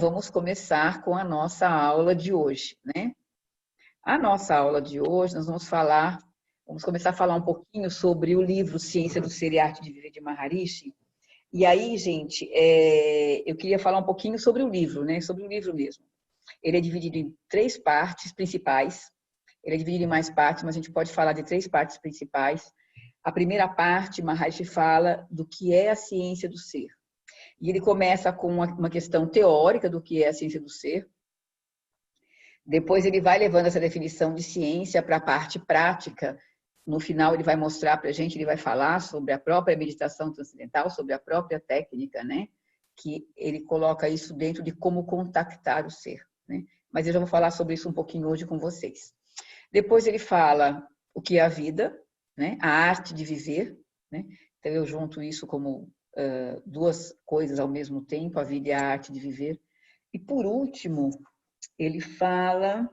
vamos começar com a nossa aula de hoje, né? A nossa aula de hoje, nós vamos começar a falar um pouquinho sobre o livro Ciência do Ser e Arte de Viver, de Maharishi. E aí, gente, eu queria falar um pouquinho sobre o livro, né? Sobre o livro mesmo. Ele é dividido em 3 partes principais. Ele é dividido em mais partes, mas a gente pode falar de 3 partes principais. A primeira parte, Maharishi fala do que é a ciência do ser. E ele começa com uma questão teórica do que é a ciência do ser. Depois ele vai levando essa definição de ciência para a parte prática. No final ele vai mostrar para a gente, ele vai falar sobre a própria meditação transcendental, sobre a própria técnica, né? Que ele coloca isso dentro de como contactar o ser, né? Mas eu já vou falar sobre isso um pouquinho hoje com vocês. Depois ele fala o que é a vida, né? A arte de viver, né? Então eu junto isso como 2 coisas ao mesmo tempo, a vida e a arte de viver. E por último, ele fala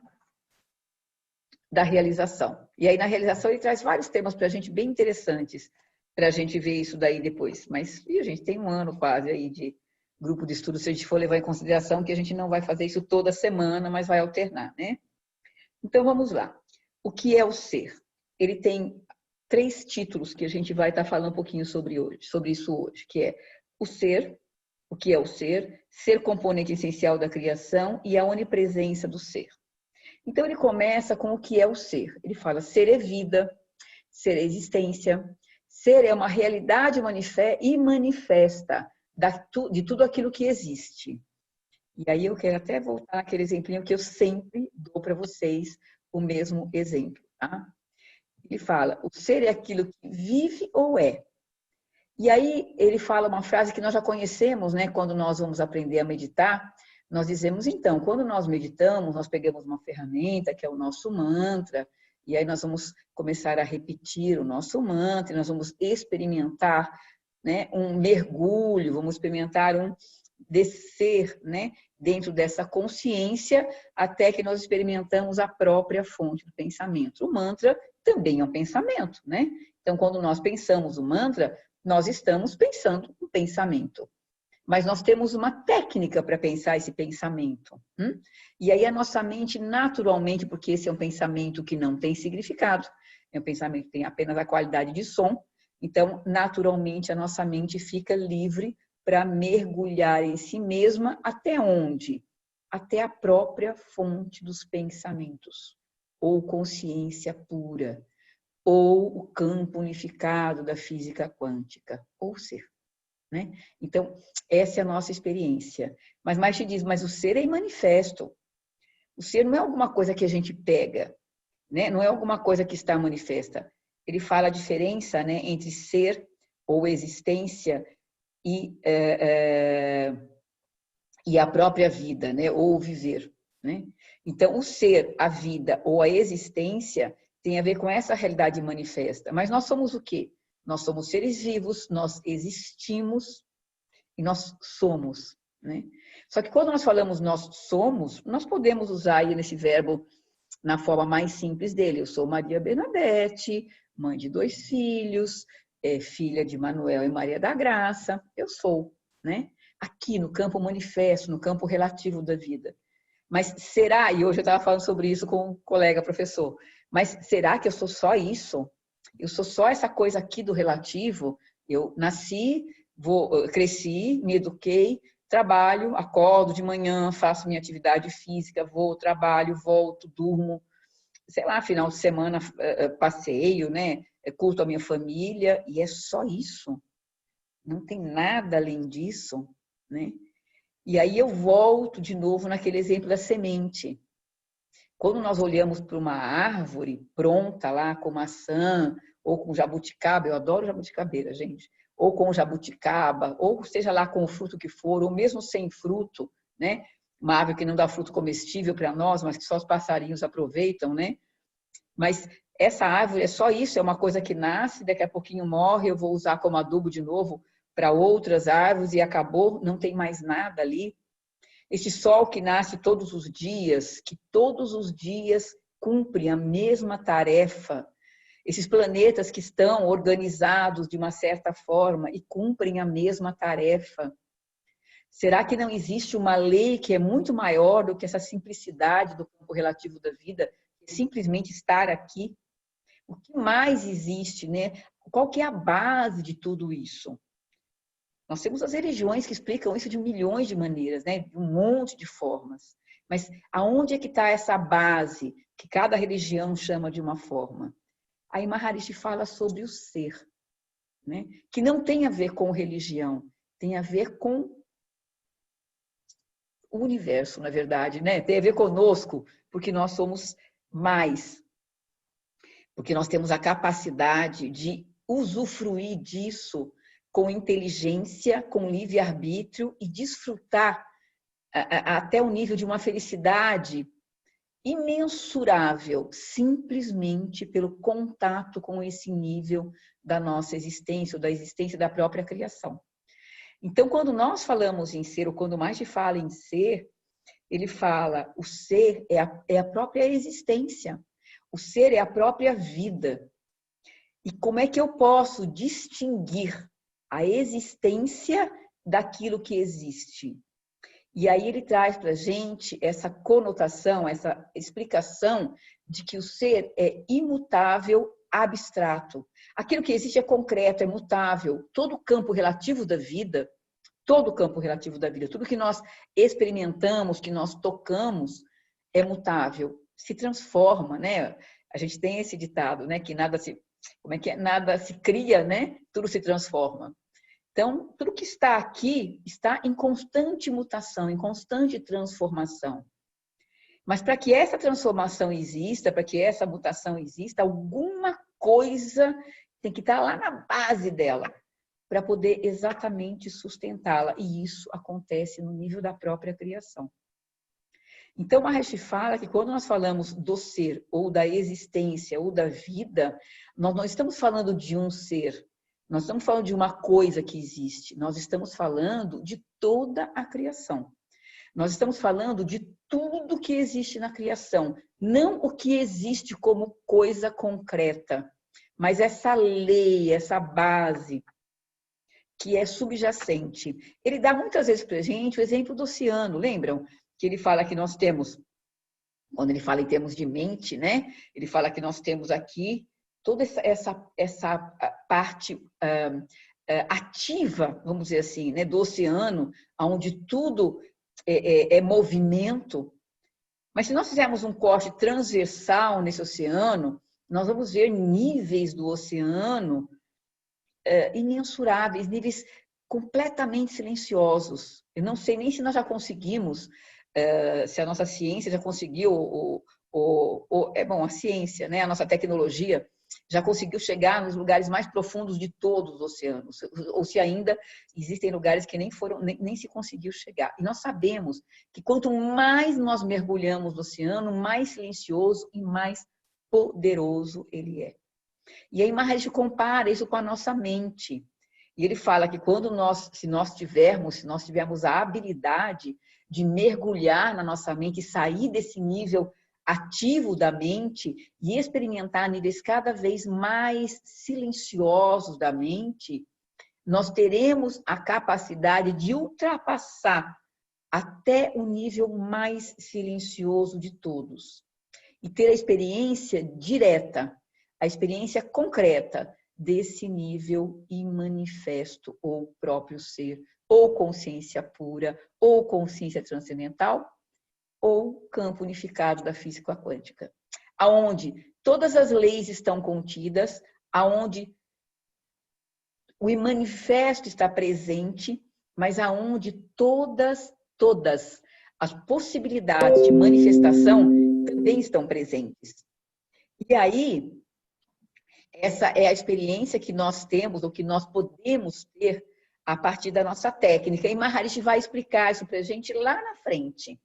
da realização. E aí na realização ele traz vários temas para a gente bem interessantes, para a gente ver isso daí depois. Mas a gente tem um ano quase aí de grupo de estudo, se a gente for levar em consideração que a gente não vai fazer isso toda semana, mas vai alternar, né? Então vamos lá. O que é o ser? Ele tem 3 títulos que a gente vai estar falando um pouquinho sobre isso hoje, que é o ser, o que é o ser componente essencial da criação e a onipresença do ser. Então ele começa com o que é o ser. Ele fala: ser é vida, ser é existência, ser é uma realidade manifesta de tudo aquilo que existe. E aí eu quero até voltar naquele exemplinho que eu sempre dou para vocês, o mesmo exemplo, tá? Ele fala: o ser é aquilo que vive ou é. E aí ele fala uma frase que nós já conhecemos, né? Quando nós vamos aprender a meditar, nós dizemos, então, quando nós meditamos, nós pegamos uma ferramenta, que é o nosso mantra, e aí nós vamos começar a repetir o nosso mantra, e nós vamos experimentar, né, um mergulho, vamos experimentar um descer, né, dentro dessa consciência, até que nós experimentamos a própria fonte do pensamento. O mantra também é um pensamento, né? Então, quando nós pensamos o mantra, nós estamos pensando um pensamento. Mas nós temos uma técnica para pensar esse pensamento. E aí a nossa mente, naturalmente, porque esse é um pensamento que não tem significado, é um pensamento que tem apenas a qualidade de som, então, naturalmente, a nossa mente fica livre para mergulhar em si mesma até onde? Até a própria fonte dos pensamentos, ou consciência pura, ou o campo unificado da física quântica, ou ser. Né? Então, essa é a nossa experiência. Mas Maharishi diz, mas o ser é manifesto. O ser não é alguma coisa que a gente pega, né? Não é alguma coisa que está manifesta. Ele fala a diferença, né, entre ser ou existência e a própria vida, né, ou viver. Né? Então, o ser, a vida ou a existência tem a ver com essa realidade manifesta. Mas nós somos o quê? Nós somos seres vivos, nós existimos e nós somos. Né? Só que quando nós falamos nós somos, nós podemos usar aí nesse verbo na forma mais simples dele. Eu sou Maria Bernadette, mãe de 2 filhos, filha de Manuel e Maria da Graça. Eu sou, né? Aqui no campo manifesto, no campo relativo da vida. Mas será, e hoje eu estava falando sobre isso com um colega professor, mas será que eu sou só isso? Eu sou só essa coisa aqui do relativo? Eu nasci, cresci, me eduquei, trabalho, acordo de manhã, faço minha atividade física, vou, trabalho, volto, durmo, sei lá, final de semana passeio, né? Curto a minha família, e é só isso. Não tem nada além disso, né? E aí eu volto de novo naquele exemplo da semente. Quando nós olhamos para uma árvore pronta lá, com maçã, ou com jabuticaba, eu adoro jabuticabeira, gente, ou com jabuticaba, ou seja lá com o fruto que for, ou mesmo sem fruto, né? Uma árvore que não dá fruto comestível para nós, mas que só os passarinhos aproveitam, né? Mas essa árvore é só isso, é uma coisa que nasce, daqui a pouquinho morre, eu vou usar como adubo de novo para outras árvores e acabou, não tem mais nada ali. Esse sol que nasce todos os dias, que todos os dias cumpre a mesma tarefa. Esses planetas que estão organizados de uma certa forma e cumprem a mesma tarefa. Será que não existe uma lei que é muito maior do que essa simplicidade do campo relativo da vida, que é simplesmente estar aqui? O que mais existe, né? Qual que é a base de tudo isso? Nós temos as religiões que explicam isso de milhões de maneiras, né? De um monte de formas. Mas aonde é que está essa base que cada religião chama de uma forma? Aí Maharishi fala sobre o ser, né? Que não tem a ver com religião, tem a ver com o universo, na verdade, né? Tem a ver conosco, porque nós somos mais, porque nós temos a capacidade de usufruir disso com inteligência, com livre-arbítrio e desfrutar até o nível de uma felicidade imensurável, simplesmente pelo contato com esse nível da nossa existência, ou da existência da própria criação. Então, quando nós falamos em ser, ou quando mais fala em ser, ele fala, o ser é a própria existência, o ser é a própria vida. E como é que eu posso distinguir a existência daquilo que existe? E aí ele traz para a gente essa conotação, essa explicação de que o ser é imutável, abstrato. Aquilo que existe é concreto, é mutável. Todo o campo relativo da vida, todo o campo relativo da vida, tudo que nós experimentamos, que nós tocamos, é mutável, se transforma, né? A gente tem esse ditado, né? Que nada se, como é que é? Nada se cria, né? Tudo se transforma. Então, tudo que está aqui está em constante mutação, em constante transformação. Mas para que essa transformação exista, para que essa mutação exista, alguma coisa tem que estar lá na base dela, para poder exatamente sustentá-la. E isso acontece no nível da própria criação. Então, Maharishi fala que quando nós falamos do ser, ou da existência, ou da vida, nós não estamos falando de um ser. Nós estamos falando de uma coisa que existe. Nós estamos falando de toda a criação. Nós estamos falando de tudo que existe na criação. Não o que existe como coisa concreta, mas essa lei, essa base que é subjacente. Ele dá muitas vezes para a gente o exemplo do oceano. Lembram que ele fala que nós temos, quando ele fala em termos de mente, né? Ele fala que nós temos aqui toda essa parte ativa, vamos dizer assim, né, do oceano, onde tudo é movimento. Mas se nós fizermos um corte transversal nesse oceano, nós vamos ver níveis do oceano imensuráveis, níveis completamente silenciosos. Eu não sei nem se nós já conseguimos, se a nossa ciência já conseguiu, a ciência, né, a nossa tecnologia, já conseguiu chegar nos lugares mais profundos de todos os oceanos, ou se ainda existem lugares que nem se conseguiu chegar. E nós sabemos que quanto mais nós mergulhamos no oceano, mais silencioso e mais poderoso ele é. E aí Maharishi compara isso com a nossa mente. E ele fala que se nós tivermos a habilidade de mergulhar na nossa mente e sair desse nível ativo da mente e experimentar níveis cada vez mais silenciosos da mente, nós teremos a capacidade de ultrapassar até o nível mais silencioso de todos e ter a experiência direta, a experiência concreta desse nível imanifesto ou próprio ser, ou consciência pura, ou consciência transcendental, ou campo unificado da física quântica, aonde todas as leis estão contidas, aonde o manifesto está presente, mas aonde todas as possibilidades de manifestação também estão presentes. E aí, essa é a experiência que nós temos, ou que nós podemos ter a partir da nossa técnica. E Maharishi vai explicar isso para a gente lá na frente.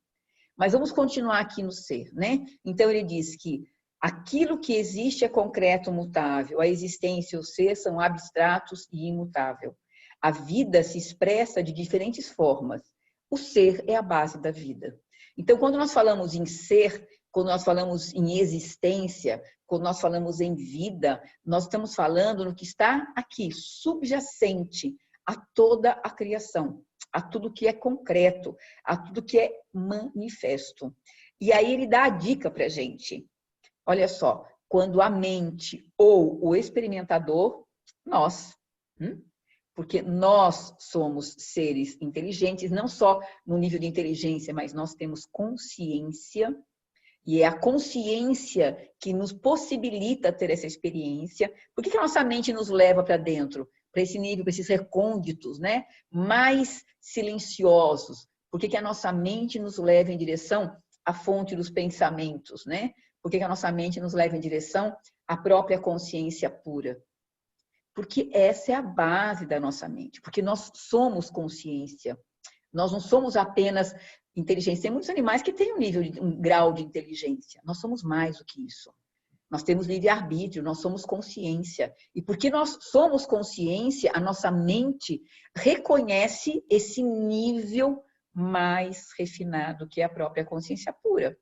Mas vamos continuar aqui no ser, né? Então, ele diz que aquilo que existe é concreto, mutável. A existência e o ser são abstratos e imutável. A vida se expressa de diferentes formas. O ser é a base da vida. Então, quando nós falamos em ser, quando nós falamos em existência, quando nós falamos em vida, nós estamos falando no que está aqui, subjacente a toda a criação. a tudo que é concreto, a tudo que é manifesto. E aí ele dá a dica para a gente. Olha só, quando a mente ou o experimentador, nós, porque nós somos seres inteligentes, não só no nível de inteligência, mas nós temos consciência, e é a consciência que nos possibilita ter essa experiência. Por que a nossa mente nos leva para dentro? Para esse nível, para esses recônditos, né? Mais silenciosos. Por que a nossa mente nos leva em direção à fonte dos pensamentos, né? Por que a nossa mente nos leva em direção à própria consciência pura? Porque essa é a base da nossa mente. Porque nós somos consciência. Nós não somos apenas inteligência. Tem muitos animais que têm um grau de inteligência. Nós somos mais do que isso. Nós temos livre-arbítrio, nós somos consciência. E porque nós somos consciência, a nossa mente reconhece esse nível mais refinado, que é a própria consciência pura.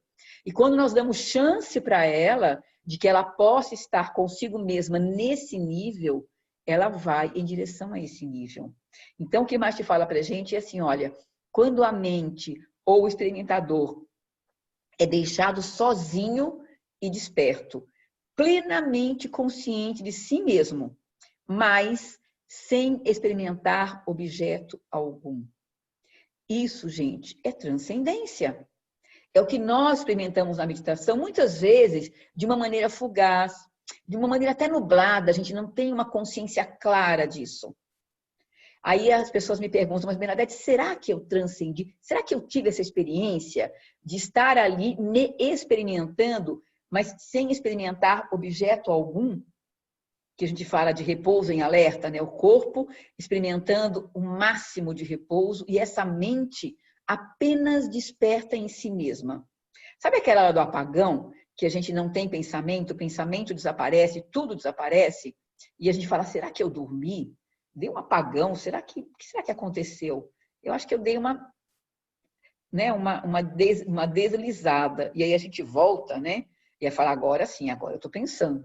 E quando nós damos chance para ela, de que ela possa estar consigo mesma nesse nível, ela vai em direção a esse nível. Então, o que mais te fala para a gente é assim, olha, quando a mente ou o experimentador é deixado sozinho e desperto, plenamente consciente de si mesmo, mas sem experimentar objeto algum. Isso, gente, é transcendência. É o que nós experimentamos na meditação, muitas vezes de uma maneira fugaz, de uma maneira até nublada, a gente não tem uma consciência clara disso. Aí as pessoas me perguntam, mas Bernadette, será que eu transcendi? Será que eu tive essa experiência de estar ali experimentando, mas sem experimentar objeto algum? Que a gente fala de repouso em alerta, né? O corpo experimentando o máximo de repouso e essa mente apenas desperta em si mesma. Sabe aquela hora do apagão, que a gente não tem pensamento, o pensamento desaparece, tudo desaparece, e a gente fala, será que eu dormi? Dei um apagão, o que será que aconteceu? Eu acho que eu dei uma deslizada. E aí a gente volta, né? E aí fala, agora sim, agora eu estou pensando.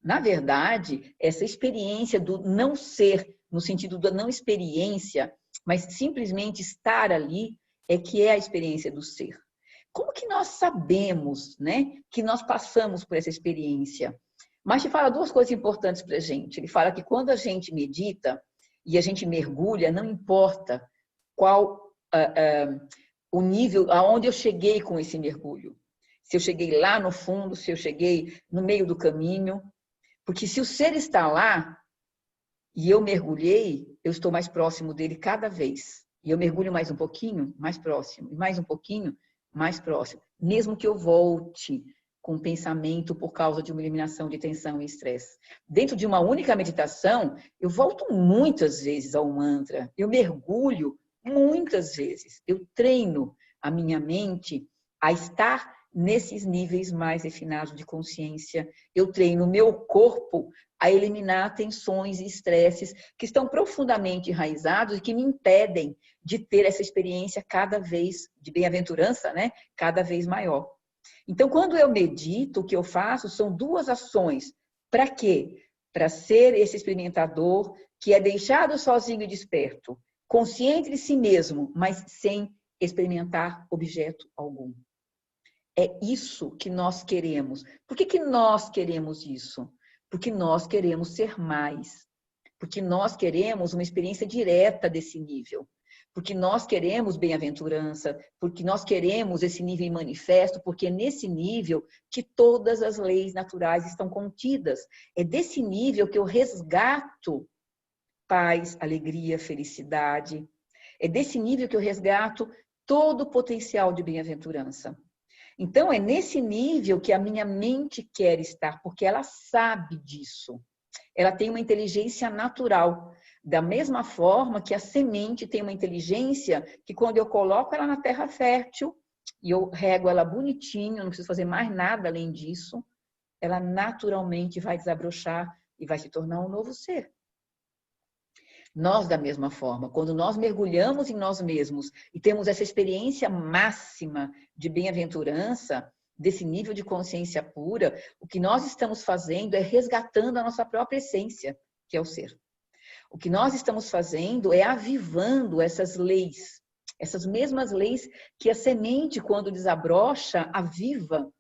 Na verdade, essa experiência do não ser, no sentido da não experiência, mas simplesmente estar ali, é que é a experiência do ser. Como que nós sabemos, né, que nós passamos por essa experiência? Mas te fala duas coisas importantes para a gente. Ele fala que quando a gente medita e a gente mergulha, não importa qual o nível, aonde eu cheguei com esse mergulho. Se eu cheguei lá no fundo, se eu cheguei no meio do caminho. Porque se o ser está lá e eu mergulhei, eu estou mais próximo dele cada vez. E eu mergulho mais um pouquinho, mais próximo. E mais um pouquinho, mais próximo. Mesmo que eu volte com o pensamento por causa de uma eliminação de tensão e estresse. Dentro de uma única meditação, eu volto muitas vezes ao mantra. Eu mergulho muitas vezes. Eu treino a minha mente a estar nesses níveis mais refinados de consciência. Eu treino o meu corpo a eliminar tensões e estresses que estão profundamente enraizados e que me impedem de ter essa experiência cada vez de bem-aventurança, né? Cada vez maior. Então, quando eu medito, o que eu faço são duas ações. Para quê? Para ser esse experimentador que é deixado sozinho e desperto, consciente de si mesmo, mas sem experimentar objeto algum. É isso que nós queremos. Por que nós queremos isso? Porque nós queremos ser mais. Porque nós queremos uma experiência direta desse nível. Porque nós queremos bem-aventurança. Porque nós queremos esse nível manifesto. Porque é nesse nível que todas as leis naturais estão contidas. É desse nível que eu resgato paz, alegria, felicidade. É desse nível que eu resgato todo o potencial de bem-aventurança. Então, é nesse nível que a minha mente quer estar, porque ela sabe disso. Ela tem uma inteligência natural. Da mesma forma que a semente tem uma inteligência que quando eu coloco ela na terra fértil e eu rego ela bonitinho, não preciso fazer mais nada além disso, ela naturalmente vai desabrochar e vai se tornar um novo ser. Nós, da mesma forma, quando nós mergulhamos em nós mesmos e temos essa experiência máxima de bem-aventurança, desse nível de consciência pura, o que nós estamos fazendo é resgatando a nossa própria essência, que é o ser. O que nós estamos fazendo é avivando essas leis, essas mesmas leis que a semente, quando desabrocha, aviva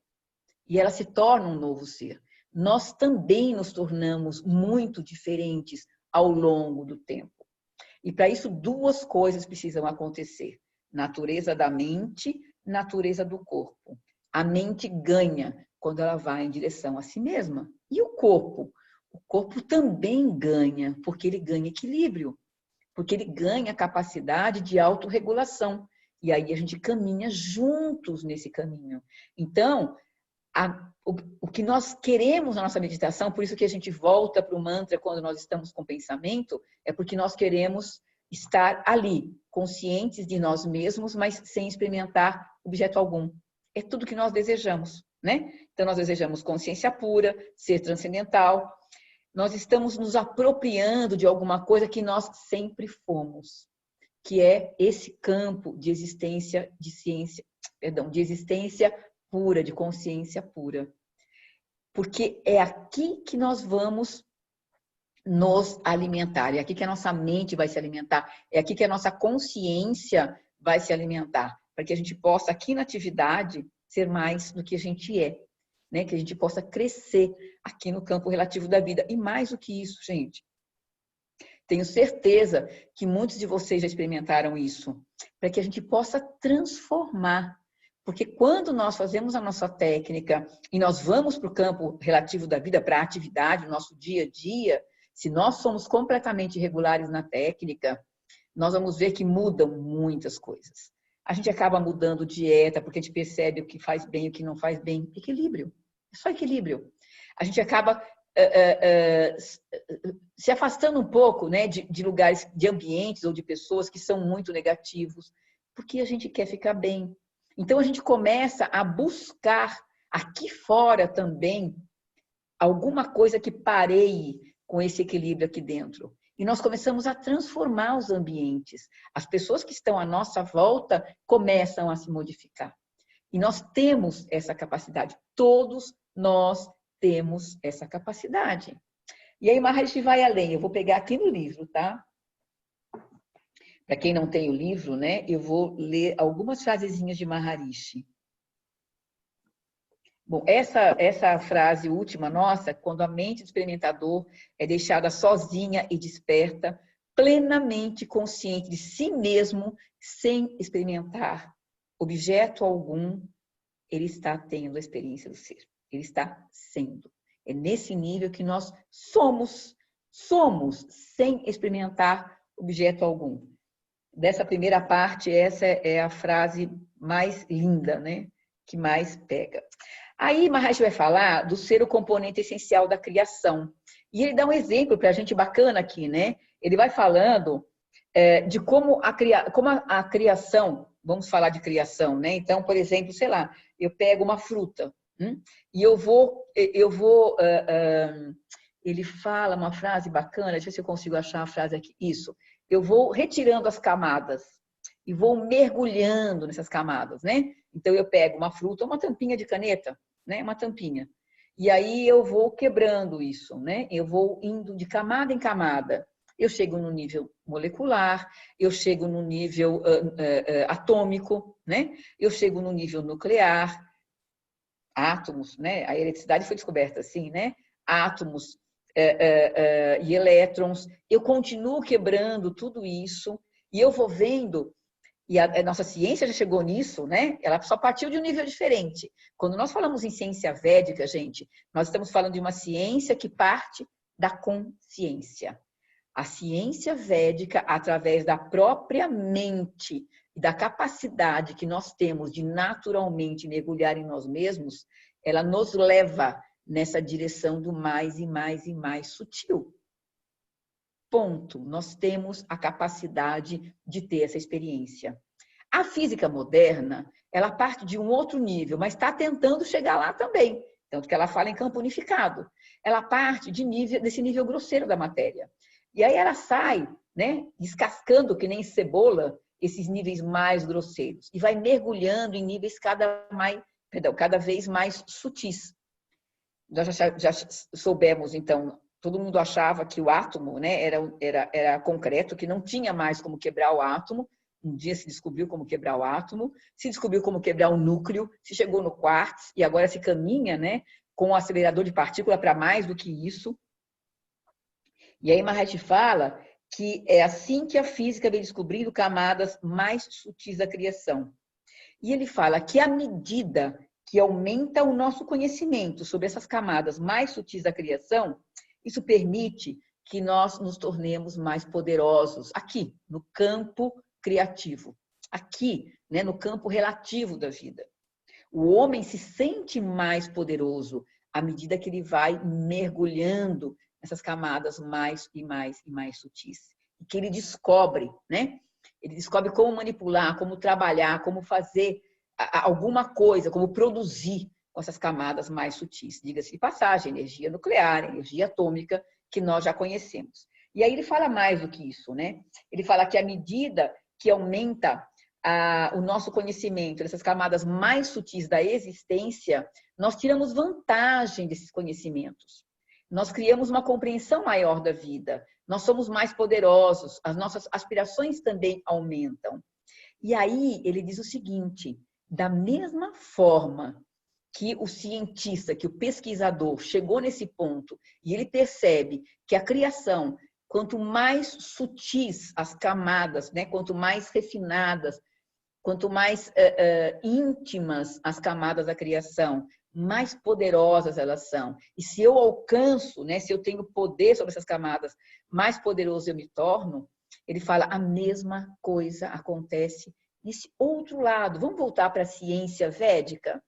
e ela se torna um novo ser. Nós também nos tornamos muito diferentes ao longo do tempo. E para isso, duas coisas precisam acontecer: natureza da mente, natureza do corpo. A mente ganha quando ela vai em direção a si mesma. E o corpo? O corpo também ganha, porque ele ganha equilíbrio, porque ele ganha capacidade de autorregulação. E aí a gente caminha juntos nesse caminho. Então, o que nós queremos na nossa meditação, por isso que a gente volta para o mantra quando nós estamos com pensamento, é porque nós queremos estar ali, conscientes de nós mesmos, mas sem experimentar objeto algum. É tudo que nós desejamos, né? Então, nós desejamos consciência pura, ser transcendental. Nós estamos nos apropriando de alguma coisa que nós sempre fomos, que é esse campo de existência, de ciência, perdão, de existência pura, de consciência pura. Porque é aqui que nós vamos nos alimentar, é aqui que a nossa mente vai se alimentar, é aqui que a nossa consciência vai se alimentar, para que a gente possa, aqui na atividade, ser mais do que a gente é, né? Que a gente possa crescer aqui no campo relativo da vida. E mais do que isso, gente, tenho certeza que muitos de vocês já experimentaram isso, para que a gente possa transformar. Porque quando nós fazemos a nossa técnica e nós vamos para o campo relativo da vida, para a atividade, o nosso dia a dia, se nós somos completamente regulares na técnica, nós vamos ver que mudam muitas coisas. A gente acaba mudando dieta, porque a gente percebe o que faz bem e o que não faz bem. Equilíbrio. É só equilíbrio. A gente acaba se afastando um pouco, né, de lugares, de ambientes ou de pessoas que são muito negativos, porque a gente quer ficar bem. Então, a gente começa a buscar aqui fora também alguma coisa que pareie com esse equilíbrio aqui dentro. E nós começamos a transformar os ambientes. As pessoas que estão à nossa volta começam a se modificar. E nós temos essa capacidade. Todos nós temos essa capacidade. E aí, Maharishi vai além. Eu vou pegar aqui no livro, tá? Para quem não tem o livro, né? Eu vou ler algumas frasezinhas de Maharishi. Bom, essa frase última nossa, quando a mente do experimentador é deixada sozinha e desperta, plenamente consciente de si mesmo, sem experimentar objeto algum, ele está tendo a experiência do ser. Ele está sendo. É nesse nível que nós somos sem experimentar objeto algum. Dessa primeira parte, essa é a frase mais linda, né? Que mais pega. Aí, Maharishi vai falar do ser o componente essencial da criação. E ele dá um exemplo para a gente bacana aqui, né? Ele vai falando de como a criação, vamos falar de criação, né? Então, por exemplo, sei lá, eu pego uma fruta e ele fala uma frase bacana, deixa eu ver se eu consigo achar a frase aqui. Isso. Eu vou retirando as camadas e vou mergulhando nessas camadas, né? Então, eu pego uma fruta, uma tampinha de caneta, né? Uma tampinha. E aí eu vou quebrando isso, né? Eu vou indo de camada em camada. Eu chego no nível molecular, eu chego no nível atômico, né? Eu chego no nível nuclear, átomos, né? A eletricidade foi descoberta assim, né? Átomos e elétrons. Eu continuo quebrando tudo isso e eu vou vendo. E a nossa ciência já chegou nisso, né? Ela só partiu de um nível diferente. Quando nós falamos em ciência védica, gente, nós estamos falando de uma ciência que parte da consciência. A ciência védica, através da própria mente e da capacidade que nós temos de naturalmente mergulhar em nós mesmos, ela nos leva nessa direção do mais e mais e mais sutil. Ponto. Nós temos a capacidade de ter essa experiência. A física moderna, ela parte de um outro nível, mas está tentando chegar lá também. Tanto que ela fala em campo unificado. Ela parte desse nível grosseiro da matéria. E aí ela sai, né, descascando que nem cebola esses níveis mais grosseiros e vai mergulhando em níveis cada vez mais sutis. Nós já soubemos, então, todo mundo achava que o átomo, né, era concreto, que não tinha mais como quebrar o átomo. Um dia se descobriu como quebrar o átomo, se descobriu como quebrar o núcleo, se chegou no quartzo e agora se caminha, né, com o acelerador de partícula para mais do que isso. E aí Maharaj fala que é assim que a física vem descobrindo camadas mais sutis da criação. E ele fala que à medida que aumenta o nosso conhecimento sobre essas camadas mais sutis da criação, isso permite que nós nos tornemos mais poderosos aqui, no campo criativo, aqui, né, no campo relativo da vida. O homem se sente mais poderoso à medida que ele vai mergulhando nessas camadas mais e mais e mais sutis. E que ele descobre, né? Ele descobre como manipular, como trabalhar, como fazer alguma coisa, como produzir com essas camadas mais sutis. Diga-se de passagem, energia nuclear, energia atômica, que nós já conhecemos. E aí ele fala mais do que isso, né? Ele fala que à medida que aumenta o nosso conhecimento, dessas camadas mais sutis da existência, nós tiramos vantagem desses conhecimentos. Nós criamos uma compreensão maior da vida. Nós somos mais poderosos, as nossas aspirações também aumentam. E aí ele diz o seguinte: da mesma forma que o cientista, que o pesquisador chegou nesse ponto e ele percebe que a criação, quanto mais sutis as camadas, né, quanto mais refinadas, quanto mais íntimas as camadas da criação, mais poderosas elas são. E se eu alcanço, né, se eu tenho poder sobre essas camadas, mais poderoso eu me torno. Ele fala, a mesma coisa acontece nesse outro lado. Vamos voltar para a ciência védica?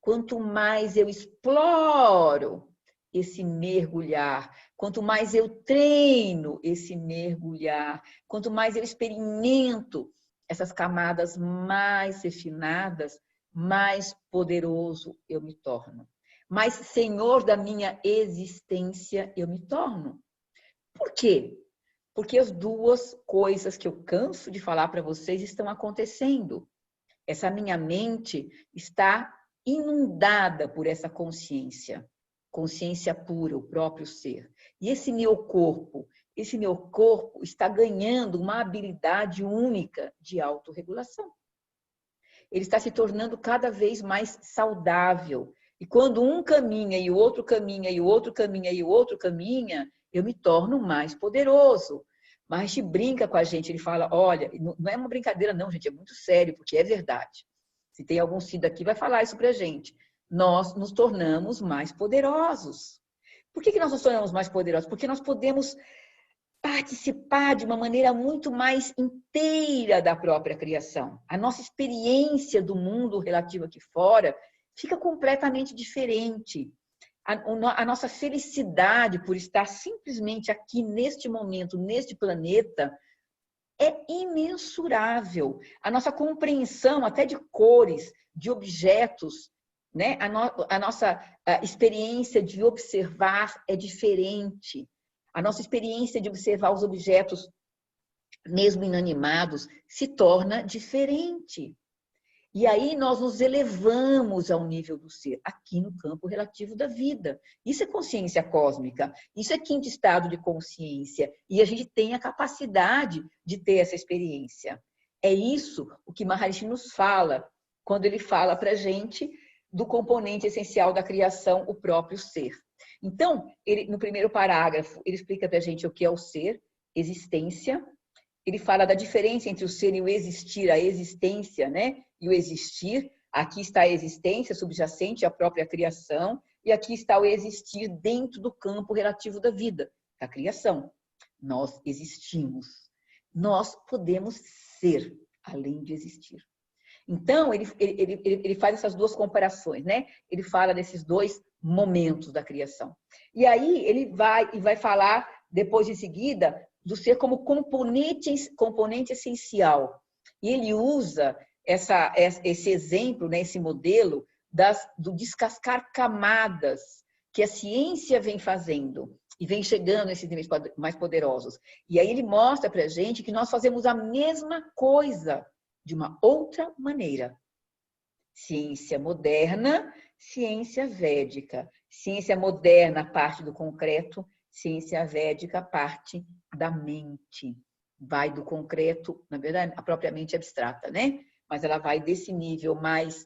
Quanto mais eu exploro esse mergulhar, quanto mais eu treino esse mergulhar, quanto mais eu experimento essas camadas mais refinadas, mais poderoso eu me torno. Mais senhor da minha existência eu me torno. Por quê? Porque as duas coisas que eu canso de falar para vocês estão acontecendo. Essa minha mente está inundada por essa consciência. Consciência pura, o próprio ser. E esse meu corpo está ganhando uma habilidade única de autorregulação. Ele está se tornando cada vez mais saudável. E quando um caminha e o outro caminha e o outro caminha e o outro caminha, eu me torno mais poderoso. Mas te brinca com a gente, ele fala, olha, não é uma brincadeira não, gente, é muito sério, porque é verdade. Se tem algum Cida aqui, vai falar isso pra gente. Nós nos tornamos mais poderosos. Por que nós nos tornamos mais poderosos? Porque nós podemos participar de uma maneira muito mais inteira da própria criação. A nossa experiência do mundo relativo aqui fora fica completamente diferente. A nossa felicidade por estar simplesmente aqui neste momento, neste planeta, é imensurável. A nossa compreensão até de cores, de objetos, né? A nossa experiência de observar é diferente. A nossa experiência de observar os objetos, mesmo inanimados, se torna diferente. E aí nós nos elevamos ao nível do ser, aqui no campo relativo da vida. Isso é consciência cósmica, isso é quinto estado de consciência. E a gente tem a capacidade de ter essa experiência. É isso o que Maharishi nos fala, quando ele fala para a gente do componente essencial da criação, o próprio ser. Então, no primeiro parágrafo, ele explica para a gente o que é o ser, existência. Ele fala da diferença entre o ser e o existir, a existência, né? E o existir. Aqui está a existência subjacente à própria criação, e aqui está o existir dentro do campo relativo da vida, da criação. Nós existimos. Nós podemos ser, além de existir. Então, ele faz essas duas comparações, né? Ele fala desses dois momentos da criação. E aí ele vai falar, depois em seguida, do ser como componente essencial. E ele usa esse exemplo, né, esse modelo do descascar camadas que a ciência vem fazendo e vem chegando nesses níveis mais poderosos. E aí ele mostra para a gente que nós fazemos a mesma coisa de uma outra maneira. Ciência moderna, ciência védica. Ciência moderna parte do concreto, ciência védica parte da mente, vai do concreto, na verdade, a própria mente abstrata, né? Mas ela vai desse nível mais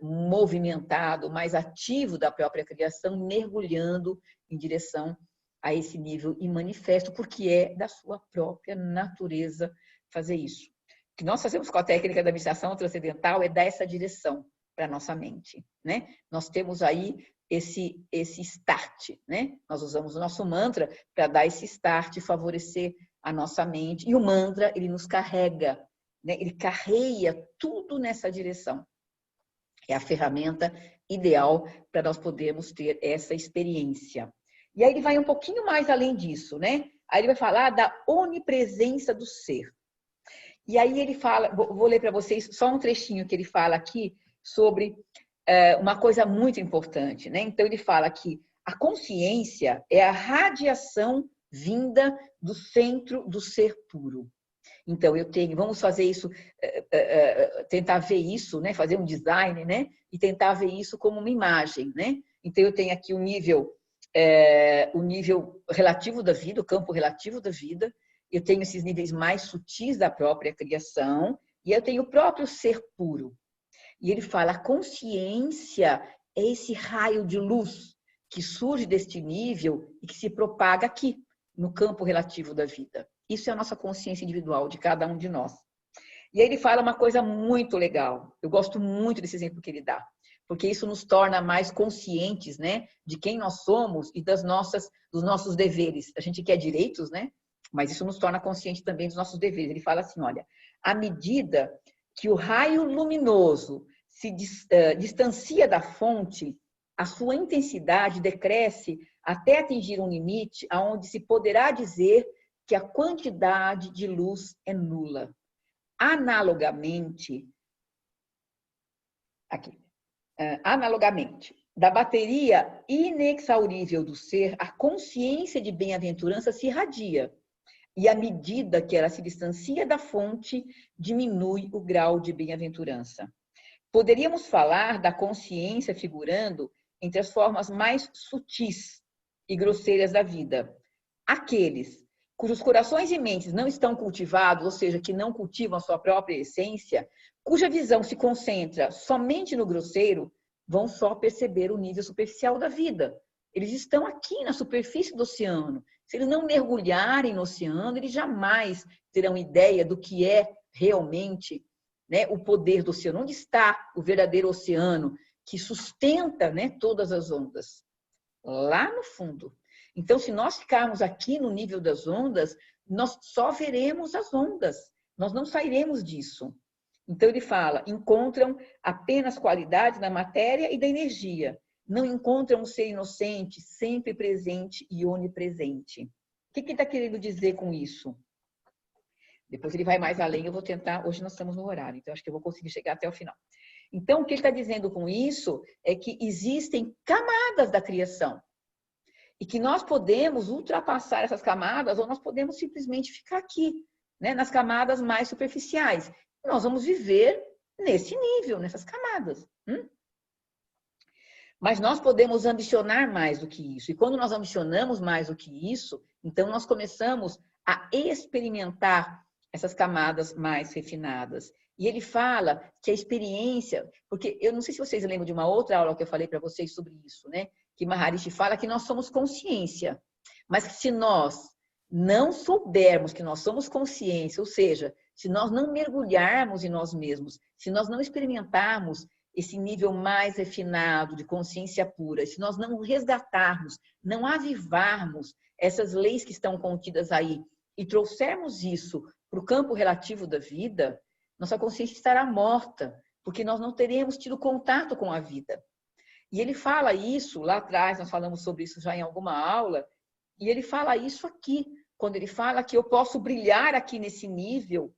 movimentado, mais ativo da própria criação, mergulhando em direção a esse nível imanifesto, porque é da sua própria natureza fazer isso. O que nós fazemos com a técnica da meditação transcendental é dar essa direção para a nossa mente, né? Nós temos aí esse start, né? Nós usamos o nosso mantra para dar esse start e favorecer a nossa mente. E o mantra, ele nos carrega, né? Ele carreia tudo nessa direção. É a ferramenta ideal para nós podermos ter essa experiência. E aí ele vai um pouquinho mais além disso, né? Aí ele vai falar da onipresença do ser. E aí ele fala, vou ler para vocês só um trechinho que ele fala aqui sobre uma coisa muito importante, né? Então ele fala que a consciência é a radiação vinda do centro do ser puro. Então, vamos fazer isso, tentar ver isso, né? Fazer um design, né? E tentar ver isso como uma imagem, né? Então, eu tenho aqui o nível relativo da vida, o campo relativo da vida, eu tenho esses níveis mais sutis da própria criação, e eu tenho o próprio ser puro. E ele fala, a consciência é esse raio de luz que surge deste nível e que se propaga aqui, no campo relativo da vida. Isso é a nossa consciência individual, de cada um de nós. E aí ele fala uma coisa muito legal. Eu gosto muito desse exemplo que ele dá, porque isso nos torna mais conscientes, né, de quem nós somos e dos nossos deveres. A gente quer direitos, né? Mas isso nos torna conscientes também dos nossos deveres. Ele fala assim, olha, à medida que o raio luminoso se distancia da fonte, a sua intensidade decresce até atingir um limite aonde se poderá dizer que a quantidade de luz é nula. Analogamente, da bateria inexaurível do ser, a consciência de bem-aventurança se irradia. E à medida que ela se distancia da fonte, diminui o grau de bem-aventurança. Poderíamos falar da consciência figurando entre as formas mais sutis e grosseiras da vida. Aqueles cujos corações e mentes não estão cultivados, ou seja, que não cultivam a sua própria essência, cuja visão se concentra somente no grosseiro, vão só perceber o nível superficial da vida. Eles estão aqui na superfície do oceano. Se eles não mergulharem no oceano, eles jamais terão ideia do que é realmente, né, o poder do oceano. Onde está o verdadeiro oceano que sustenta, né, todas as ondas? Lá no fundo. Então, se nós ficarmos aqui no nível das ondas, nós só veremos as ondas. Nós não sairemos disso. Então, ele fala, encontram apenas qualidades na matéria e da energia. Não encontram um ser inocente, sempre presente e onipresente. O que ele está querendo dizer com isso? Depois ele vai mais além, eu vou tentar... Hoje nós estamos no horário, então acho que eu vou conseguir chegar até o final. Então, o que ele está dizendo com isso é que existem camadas da criação. E que nós podemos ultrapassar essas camadas ou nós podemos simplesmente ficar aqui, né, nas camadas mais superficiais. Nós vamos viver nesse nível, nessas camadas. Mas nós podemos ambicionar mais do que isso. E quando nós ambicionamos mais do que isso, então nós começamos a experimentar essas camadas mais refinadas. E ele fala que a experiência... Porque eu não sei se vocês lembram de uma outra aula que eu falei para vocês sobre isso, né? Que Maharishi fala que nós somos consciência. Mas que se nós não soubermos que nós somos consciência, ou seja, se nós não mergulharmos em nós mesmos, se nós não experimentarmos esse nível mais refinado de consciência pura, se nós não resgatarmos, não avivarmos essas leis que estão contidas aí e trouxermos isso para o campo relativo da vida, nossa consciência estará morta, porque nós não teremos tido contato com a vida. E ele fala isso, lá atrás, nós falamos sobre isso já em alguma aula, e ele fala isso aqui, quando ele fala que eu posso brilhar aqui nesse nível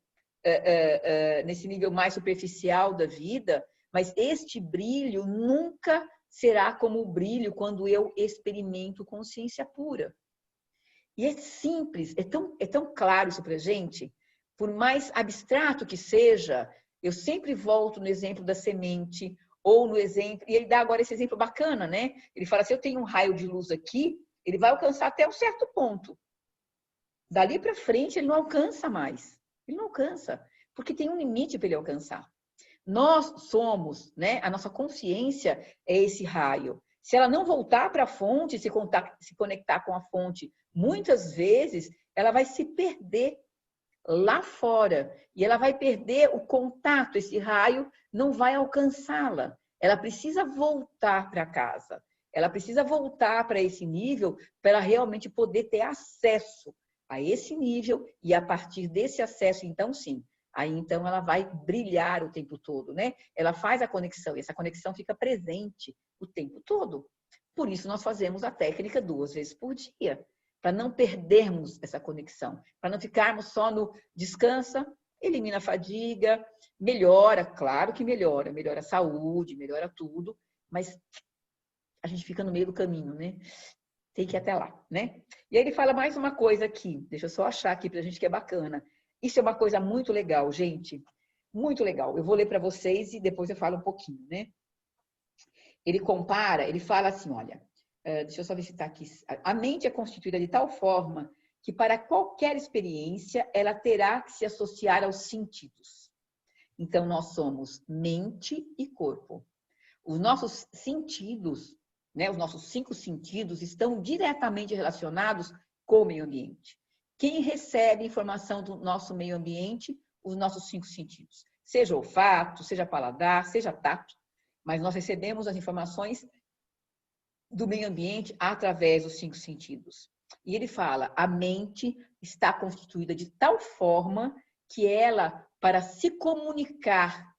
mais superficial da vida, mas este brilho nunca será como o brilho quando eu experimento consciência pura. E é simples, é tão claro isso para a gente, por mais abstrato que seja, eu sempre volto no exemplo da semente, ou no exemplo, e ele dá agora esse exemplo bacana, né? Ele fala assim, eu tenho um raio de luz aqui, Ele vai alcançar até um certo ponto. Dali para frente, ele não alcança mais. Ele não alcança, porque tem um limite para ele alcançar. Nós somos, né? A nossa consciência é esse raio. Se ela não voltar para a fonte, se conectar com a fonte, muitas vezes ela vai se perder lá fora e ela vai perder o contato. Esse raio não vai alcançá-la. Ela precisa voltar para casa. Ela precisa voltar para esse nível para ela realmente poder ter acesso a esse nível e a partir desse acesso, então sim, aí então ela vai brilhar o tempo todo, né? Ela faz a conexão e essa conexão fica presente o tempo todo. Por isso nós fazemos a técnica 2 vezes por dia, para não perdermos essa conexão, para não ficarmos só no descansa, elimina a fadiga, melhora, claro que melhora a saúde, melhora tudo, mas a gente fica no meio do caminho, né? Tem que ir até lá, né? E aí ele fala mais uma coisa aqui, deixa eu só achar aqui para a gente que é bacana. Isso é uma coisa muito legal, gente, muito legal. Eu vou ler para vocês e depois eu falo um pouquinho, né? Ele compara, ele fala assim, olha, deixa eu só ver se está aqui. A mente é constituída de tal forma que para qualquer experiência ela terá que se associar aos sentidos. Então, nós somos mente e corpo. Os nossos sentidos, né, os nossos 5 sentidos estão diretamente relacionados com o meio ambiente. Quem recebe informação do nosso meio ambiente? Os nossos 5 sentidos. Seja olfato, seja paladar, seja tato. Mas nós recebemos as informações do meio ambiente através dos 5 sentidos. E ele fala, a mente está constituída de tal forma que ela, para se comunicar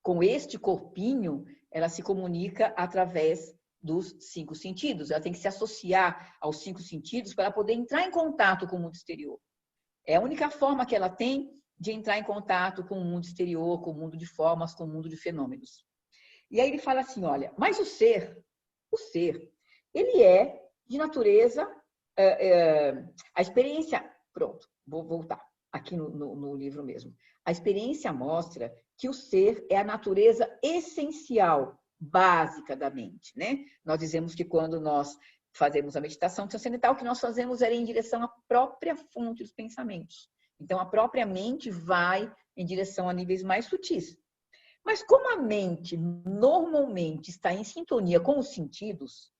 com este corpinho, ela se comunica através dos 5 sentidos. Ela tem que se associar aos 5 sentidos para poder entrar em contato com o mundo exterior. É a única forma que ela tem de entrar em contato com o mundo exterior, com o mundo de formas, com o mundo de fenômenos. E aí ele fala assim, olha, mas o ser, ele é de natureza, a experiência, pronto, vou voltar aqui no livro mesmo. A experiência mostra que o ser é a natureza essencial, básica da mente, né? Nós dizemos que quando nós fazemos a meditação transcendental, o que nós fazemos é em direção à própria fonte dos pensamentos. Então, a própria mente vai em direção a níveis mais sutis. Mas como a mente normalmente está em sintonia com os sentidos,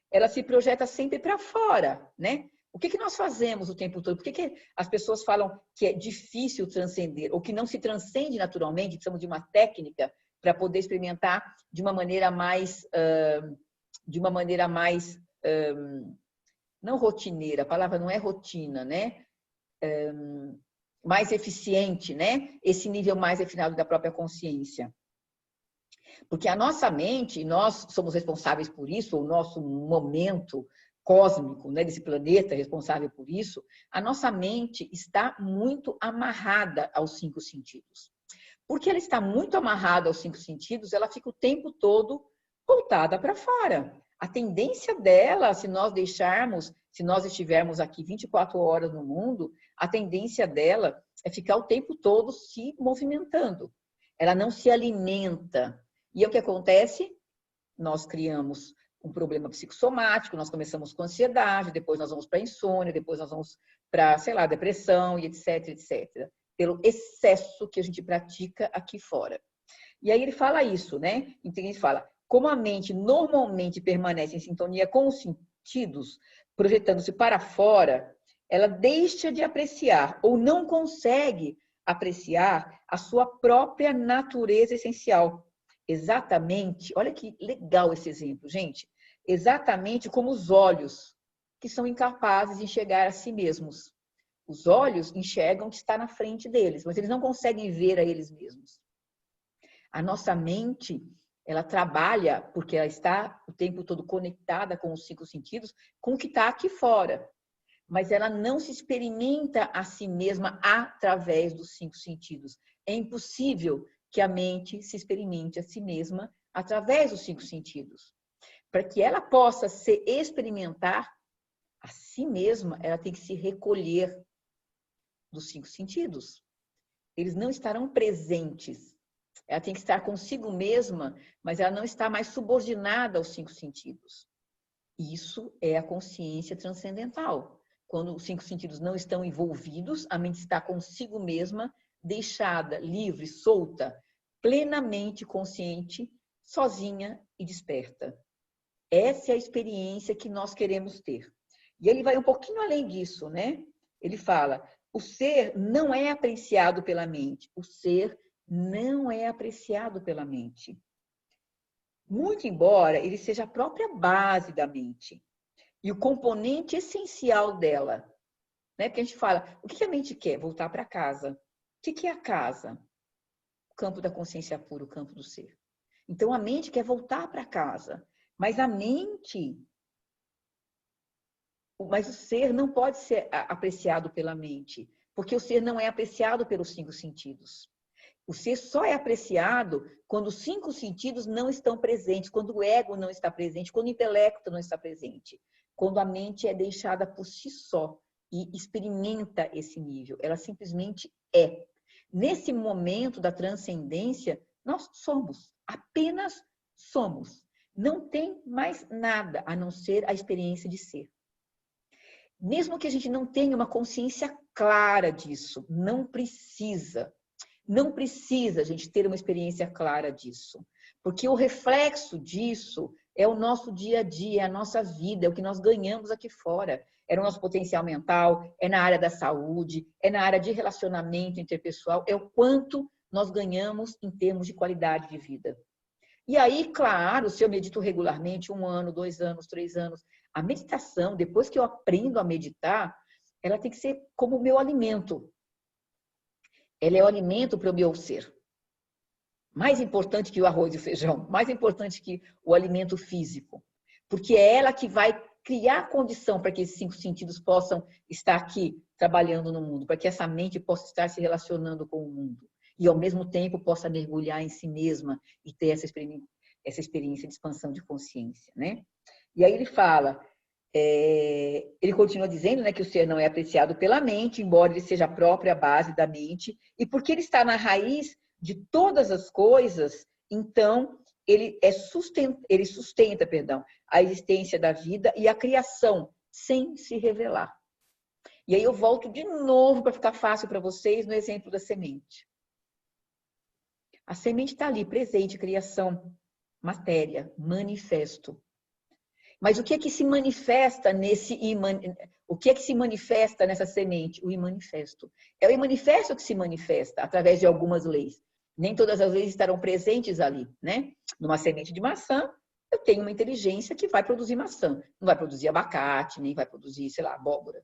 ela se projeta sempre para fora, né? O que nós fazemos o tempo todo? Por que as pessoas falam que é difícil transcender, ou que não se transcende naturalmente, precisamos de uma técnica para poder experimentar de uma maneira mais, não rotineira, a palavra não é rotina, né? Mais eficiente, né? Esse nível mais refinado da própria consciência. Porque a nossa mente, nós somos responsáveis por isso, o nosso momento cósmico, né, desse planeta responsável por isso, a nossa mente está muito amarrada aos 5 sentidos. Porque ela está muito amarrada aos 5 sentidos, ela fica o tempo todo voltada para fora. A tendência dela, se nós deixarmos, se nós estivermos aqui 24 horas no mundo, a tendência dela é ficar o tempo todo se movimentando. Ela não se alimenta. E o que acontece? Nós criamos um problema psicossomático, nós começamos com ansiedade, depois nós vamos para insônia, depois nós vamos para, sei lá, depressão e etc, etc. Pelo excesso que a gente pratica aqui fora. E aí ele fala isso, né? Então ele fala, como a mente normalmente permanece em sintonia com os sentidos, projetando-se para fora, ela deixa de apreciar ou não consegue apreciar a sua própria natureza essencial. Exatamente, olha que legal esse exemplo, gente. Exatamente como os olhos, que são incapazes de enxergar a si mesmos. Os olhos enxergam o que está na frente deles, mas eles não conseguem ver a eles mesmos. A nossa mente, ela trabalha porque ela está o tempo todo conectada com os 5 sentidos, com o que está aqui fora. Mas ela não se experimenta a si mesma através dos 5 sentidos. É impossível que a mente se experimente a si mesma através dos 5 sentidos. Para que ela possa se experimentar a si mesma, ela tem que se recolher dos 5 sentidos. Eles não estarão presentes. Ela tem que estar consigo mesma, mas ela não está mais subordinada aos 5 sentidos. Isso é a consciência transcendental. Quando os 5 sentidos não estão envolvidos, a mente está consigo mesma, deixada, livre, solta, plenamente consciente, sozinha e desperta. Essa é a experiência que nós queremos ter. E ele vai um pouquinho além disso, né? Ele fala, o ser não é apreciado pela mente. O ser não é apreciado pela mente. Muito embora ele seja a própria base da mente e o componente essencial dela. Né? Porque a gente fala, o que a mente quer? Voltar para casa. O que é a casa? O campo da consciência pura, o campo do ser. Então, a mente quer voltar para casa. Mas mas o ser não pode ser apreciado pela mente, porque o ser não é apreciado pelos 5 sentidos. O ser só é apreciado quando os 5 sentidos não estão presentes, quando o ego não está presente, quando o intelecto não está presente, quando a mente é deixada por si só e experimenta esse nível. Ela simplesmente é. Nesse momento da transcendência, nós somos, apenas somos. Não tem mais nada a não ser a experiência de ser. Mesmo que a gente não tenha uma consciência clara disso, não precisa. Não precisa a gente ter uma experiência clara disso. Porque o reflexo disso é o nosso dia a dia, é a nossa vida, é o que nós ganhamos aqui fora. É o nosso potencial mental, é na área da saúde, é na área de relacionamento interpessoal, é o quanto nós ganhamos em termos de qualidade de vida. E aí, claro, se eu medito regularmente 1 ano, 2 anos, 3 anos, a meditação, depois que eu aprendo a meditar, ela tem que ser como o meu alimento. Ela é o alimento para o meu ser. Mais importante que o arroz e o feijão, mais importante que o alimento físico. Porque é ela que vai criar condição para que esses 5 sentidos possam estar aqui trabalhando no mundo, para que essa mente possa estar se relacionando com o mundo. E, ao mesmo tempo, possa mergulhar em si mesma e ter essa experiência de expansão de consciência, né? E aí ele fala, ele continua dizendo, né, que o ser não é apreciado pela mente, embora ele seja a própria base da mente, e porque ele está na raiz de todas as coisas, então ele sustenta, a existência da vida e a criação sem se revelar. E aí eu volto de novo para ficar fácil para vocês no exemplo da semente. A semente está ali, presente, criação, matéria, manifesto. Mas o que é que se manifesta nessa semente? O imanifesto. É o imanifesto que se manifesta através de algumas leis. Nem todas as leis estarão presentes ali, né? Numa semente de maçã, eu tenho uma inteligência que vai produzir maçã. Não vai produzir abacate, nem vai produzir, sei lá, abóbora.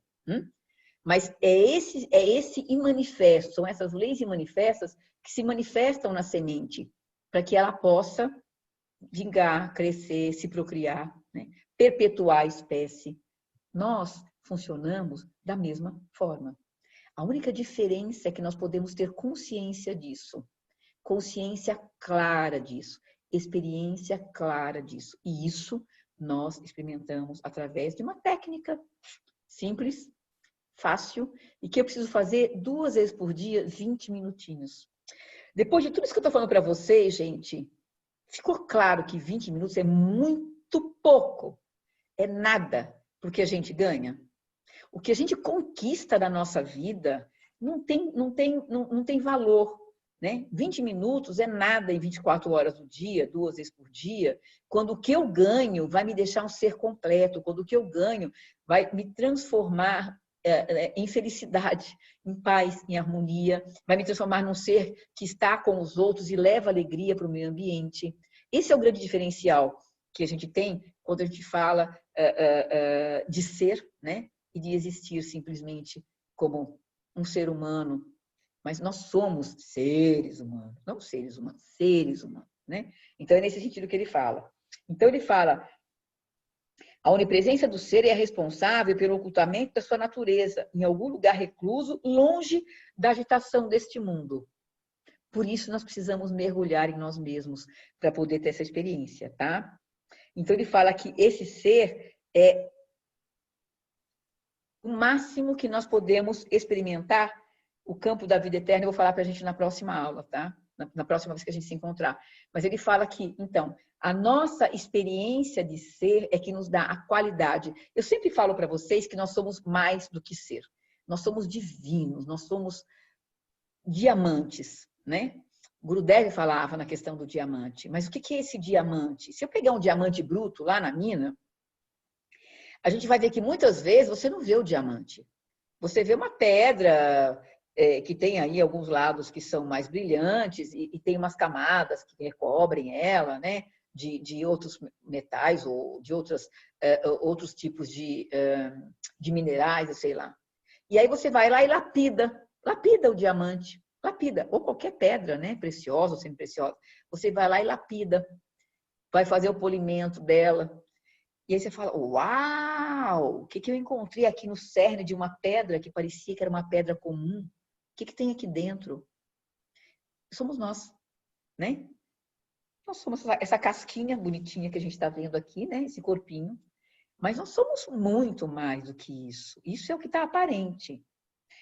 Mas é esse imanifesto, são essas leis imanifestas que se manifestam na semente, para que ela possa vingar, crescer, se procriar, né? Perpetuar a espécie. Nós funcionamos da mesma forma. A única diferença é que nós podemos ter consciência disso, consciência clara disso, experiência clara disso. E isso nós experimentamos através de uma técnica simples, fácil, e que eu preciso fazer 2 vezes por dia, 20 minutinhos. Depois de tudo isso que eu estou falando para vocês, gente, ficou claro que 20 minutos é muito pouco, é nada para o que a gente ganha. O que a gente conquista da nossa vida não tem valor, né? 20 minutos é nada em 24 horas do dia, 2 vezes por dia, quando o que eu ganho vai me deixar um ser completo, quando o que eu ganho vai me transformar em felicidade, em paz, em harmonia, vai me transformar num ser que está com os outros e leva alegria para o meio ambiente. Esse é o grande diferencial que a gente tem quando a gente fala de ser, né? E de existir simplesmente como um ser humano. Mas nós somos seres humanos, não seres humanos, seres humanos, né? Então é nesse sentido que ele fala. Então ele fala: a onipresença do ser é responsável pelo ocultamento da sua natureza, em algum lugar recluso, longe da agitação deste mundo. Por isso, nós precisamos mergulhar em nós mesmos para poder ter essa experiência, tá? Então, ele fala que esse ser é o máximo que nós podemos experimentar o campo da vida eterna. Eu vou falar para a gente na próxima aula, tá? Na próxima vez que a gente se encontrar. Mas ele fala que, então, A nossa experiência de ser é que nos dá a qualidade. Eu sempre falo para vocês que nós somos mais do que ser. Nós somos divinos, nós somos diamantes, né? Gurudev falava na questão do diamante. Mas o que é esse diamante? Se eu pegar um diamante bruto lá na mina, a gente vai ver que muitas vezes você não vê o diamante. Você vê uma pedra que tem aí alguns lados que são mais brilhantes e tem umas camadas que recobrem ela, né? De outros metais ou de outros tipos de minerais, eu sei lá. E aí você vai lá e lapida o diamante, lapida, ou qualquer pedra, né? Preciosa ou semi-preciosa. Você vai lá e lapida, vai fazer o polimento dela. E aí você fala, uau, o que eu encontrei aqui no cerne de uma pedra que parecia que era uma pedra comum? O que tem aqui dentro? Somos nós, né? Nós somos essa casquinha bonitinha que a gente está vendo aqui, né? Esse corpinho. Mas nós somos muito mais do que isso. Isso é o que está aparente.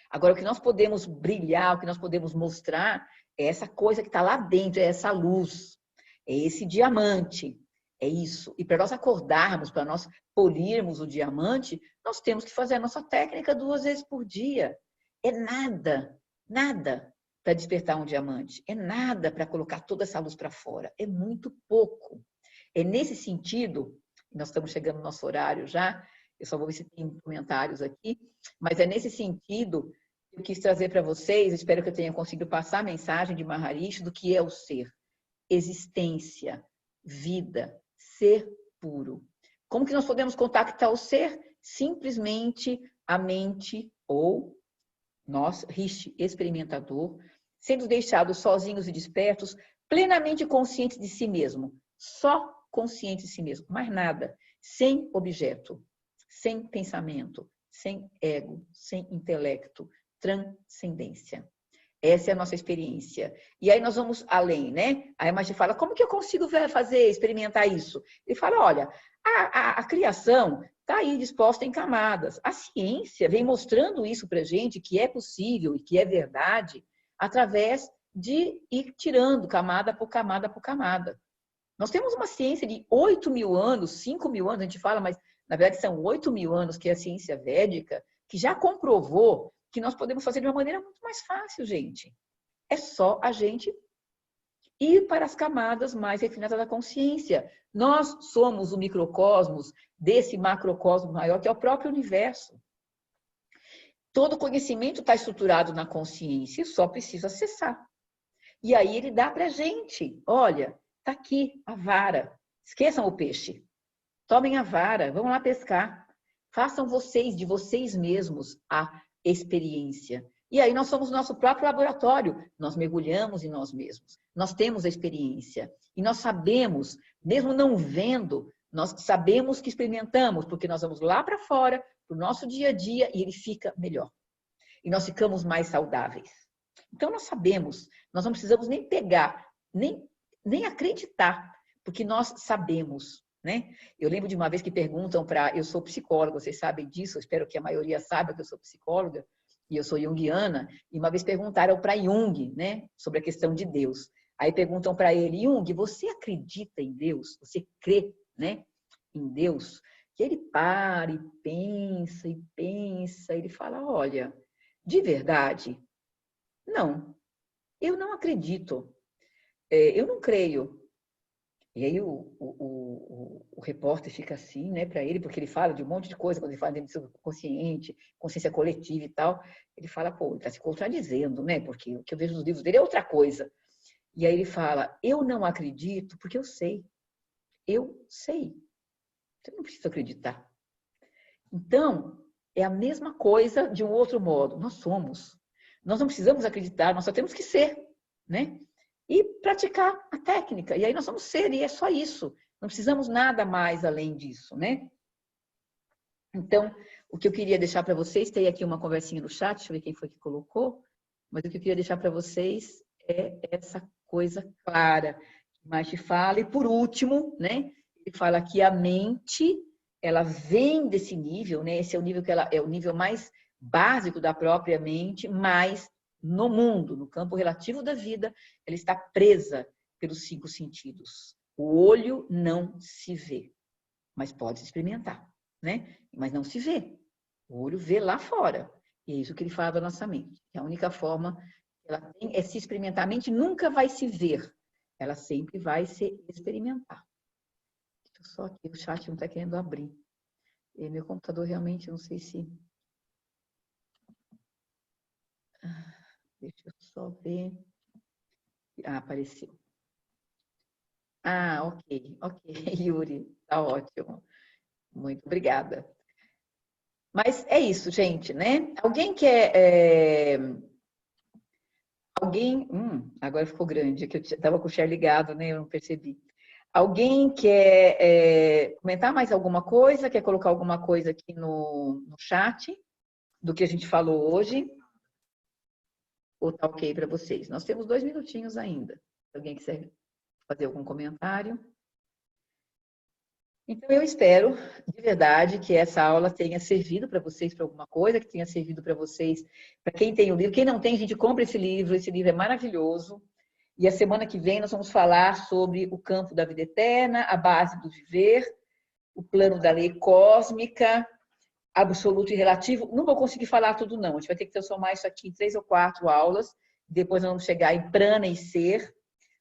Agora, o que nós podemos brilhar, o que nós podemos mostrar é essa coisa que está lá dentro, é essa luz, é esse diamante. É isso. E para nós acordarmos, para nós polirmos o diamante, nós temos que fazer a nossa técnica 2 vezes por dia. É nada, nada para despertar um diamante. É nada para colocar toda essa luz para fora. É muito pouco. É nesse sentido, nós estamos chegando no nosso horário já, eu só vou ver se tem comentários aqui, mas é nesse sentido que eu quis trazer para vocês, espero que eu tenha conseguido passar a mensagem de Maharishi do que é o ser. Existência, vida, ser puro. Como que nós podemos contactar o ser? Simplesmente a mente ou nós, Rishi, experimentador, sendo deixados sozinhos e despertos, plenamente conscientes de si mesmo. Só consciente de si mesmo, mais nada. Sem objeto, sem pensamento, sem ego, sem intelecto. Transcendência. Essa é a nossa experiência. E aí nós vamos além, né? Aí a Maharishi fala, como que eu consigo fazer, experimentar isso? Ele fala, olha, a criação está aí disposta em camadas. A ciência vem mostrando isso para a gente, que é possível e que é verdade, através de ir tirando camada por camada por camada. Nós temos uma ciência de 8.000 anos, 5.000 anos, a gente fala, mas na verdade são 8.000 anos, que é a ciência védica, que já comprovou que nós podemos fazer de uma maneira muito mais fácil, gente. É só a gente ir para as camadas mais refinadas da consciência. Nós somos o microcosmos desse macrocosmo maior, que é o próprio universo. Todo conhecimento está estruturado na consciência e só precisa acessar. E aí ele dá para a gente, olha, está aqui a vara. Esqueçam o peixe. Tomem a vara, vamos lá pescar. Façam vocês, de vocês mesmos, a experiência. E aí nós somos nosso próprio laboratório. Nós mergulhamos em nós mesmos. Nós temos a experiência. E nós sabemos, mesmo não vendo, nós sabemos que experimentamos, porque nós vamos lá para fora, para o nosso dia a dia, e ele fica melhor. E nós ficamos mais saudáveis. Então nós sabemos, nós não precisamos nem pegar, nem acreditar, porque nós sabemos. Né? Eu lembro de uma vez que perguntam para... Eu sou psicóloga, vocês sabem disso, eu espero que a maioria saiba que eu sou psicóloga, e eu sou junguiana, e uma vez perguntaram para Jung, né, sobre a questão de Deus. Aí perguntam para ele, Jung, você acredita em Deus? Você crê, né, em Deus? E ele para e pensa, ele fala, olha, de verdade, não, eu não acredito, eu não creio. E aí o repórter fica assim, né, para ele, porque ele fala de um monte de coisa, quando ele fala de consciente, consciência coletiva e tal, ele fala, pô, ele está se contradizendo, né, porque o que eu vejo nos livros dele é outra coisa. E aí ele fala, eu não acredito porque eu sei. Você não precisa acreditar. Então, é a mesma coisa de um outro modo. Nós somos. Nós não precisamos acreditar, nós só temos que ser, né? E praticar a técnica. E aí nós vamos ser, e é só isso. Não precisamos nada mais além disso, né? Então, o que eu queria deixar para vocês, tem aqui uma conversinha no chat, deixa eu ver quem foi que colocou, mas o que eu queria deixar para vocês é essa coisa clara que Maharishi fala. E por último, né? Ele fala que a mente, ela vem desse nível, né? Esse é o nível que ela é o nível mais básico da própria mente, mas no mundo, no campo relativo da vida, ela está presa pelos 5 sentidos. O olho não se vê, mas pode se experimentar, né? Mas não se vê. O olho vê lá fora. E é isso que ele fala da nossa mente. A única forma que ela tem é se experimentar. A mente nunca vai se ver. Ela sempre vai se experimentar. Deixa eu só aqui, o chat não está querendo abrir. E meu computador realmente, não sei se... Deixa eu só ver. Ah, apareceu. Ah, ok, ok, Yuri, tá ótimo. Muito obrigada. Mas é isso, gente, né? Alguém quer... Alguém... agora ficou grande, que eu estava com o share ligado, né? Eu não percebi. Alguém quer comentar mais alguma coisa? Quer colocar alguma coisa aqui no chat do que a gente falou hoje? Ou tá ok para vocês? Nós temos 2 minutinhos ainda. Se alguém quiser fazer algum comentário. Então, eu espero, de verdade, que essa aula tenha servido para vocês para alguma coisa, que tenha servido para vocês, para quem tem o livro. Quem não tem, gente, compra esse livro é maravilhoso. E a semana que vem nós vamos falar sobre o campo da vida eterna, a base do viver, o plano da lei cósmica, absoluto e relativo. Não vou conseguir falar tudo, não. A gente vai ter que transformar isso aqui em 3 ou 4 aulas. Depois nós vamos chegar em prana e ser,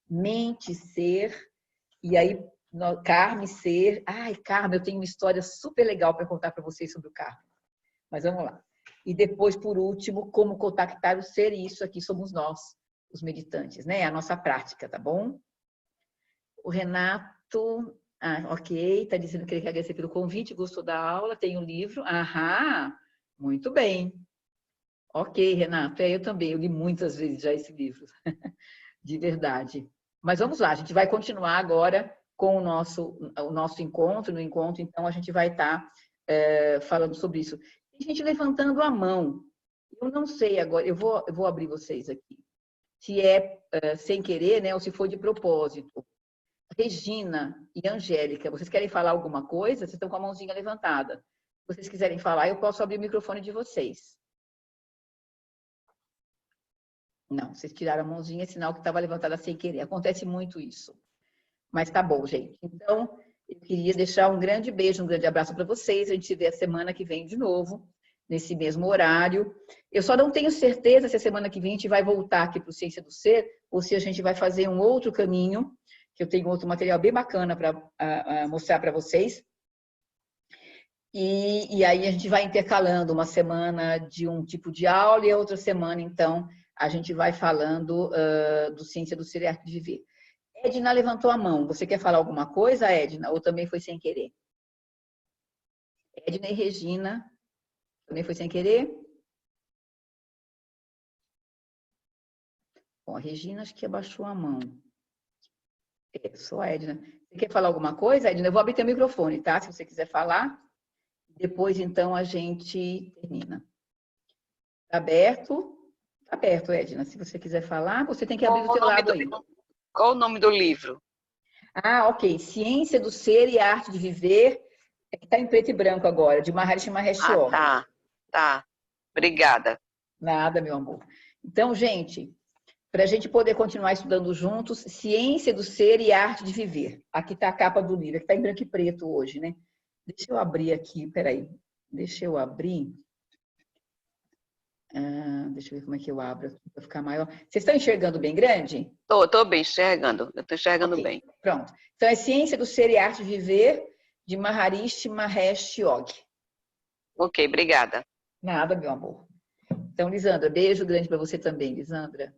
mente e ser, e aí Karma e ser. Ai, Karma, eu tenho uma história super legal para contar para vocês sobre o Karma. Mas vamos lá. E depois, por último, como contactar o ser, e isso aqui somos nós, os meditantes, né? É a nossa prática, tá bom? O Renato, ok, está dizendo que ele quer agradecer pelo convite, gostou da aula, tem um livro. Aham, muito bem. Ok, Renato, eu também, eu li muitas vezes já esse livro, de verdade. Mas vamos lá, a gente vai continuar agora com o nosso encontro. No encontro, então, a gente vai estar falando sobre isso. Tem gente levantando a mão. Eu não sei agora, eu vou abrir vocês aqui. Se é sem querer, né, ou se for de propósito. Regina e Angélica, vocês querem falar alguma coisa? Vocês estão com a mãozinha levantada. Se vocês quiserem falar, eu posso abrir o microfone de vocês. Não, vocês tiraram a mãozinha, é sinal que estava levantada sem querer. Acontece muito isso. Mas tá bom, gente. Então, eu queria deixar um grande beijo, um grande abraço para vocês. A gente se vê a semana que vem de novo, nesse mesmo horário. Eu só não tenho certeza se a semana que vem a gente vai voltar aqui para o Ciência do Ser ou se a gente vai fazer um outro caminho, que eu tenho outro material bem bacana para mostrar para vocês. E aí a gente vai intercalando uma semana de um tipo de aula e a outra semana, então, a gente vai falando do Ciência do Ser e Arte de Viver. Edna levantou a mão. Você quer falar alguma coisa, Edna? Ou também foi sem querer? Edna e Regina. Também foi sem querer? Bom, a Regina acho que abaixou a mão. Só a Edna. Você quer falar alguma coisa, Edna? Eu vou abrir teu microfone, tá? Se você quiser falar. Depois, então, a gente termina. Tá aberto? Tá aberto, Edna. Se você quiser falar, você tem que abrir do teu lado aí. Qual o nome do livro? Ah, ok. Ciência do Ser e Arte de Viver. Está em preto e branco agora, de Maharishi Mahesh Yogi. Tá. Obrigada. Nada, meu amor. Então, gente, para a gente poder continuar estudando juntos, Ciência do Ser e Arte de Viver. Aqui está a capa do livro, que está em branco e preto hoje, né? Deixa eu abrir aqui, peraí. Deixa eu abrir. Deixa eu ver como é que eu abro aqui para ficar maior. Vocês estão enxergando bem grande? Estou bem enxergando. Eu estou enxergando bem. Pronto. Então, é Ciência do Ser e Arte de Viver, de Maharishi Mahesh Yogi. Ok, obrigada. Nada, meu amor. Então, Lisandra, beijo grande para você também, Lisandra.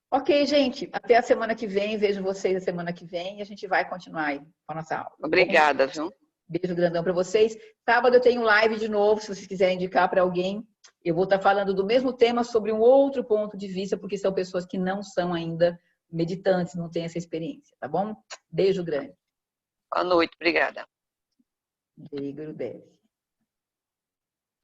Ok, gente, até a semana que vem. Vejo vocês a semana que vem e a gente vai continuar aí com a nossa aula. Obrigada, viu? Beijo grandão para vocês. Sábado eu tenho live de novo, se vocês quiserem indicar para alguém. Eu vou estar falando do mesmo tema sobre um outro ponto de vista, porque são pessoas que não são ainda meditantes, não têm essa experiência, tá bom? Beijo grande. Boa noite, obrigada. Jai Gurudev.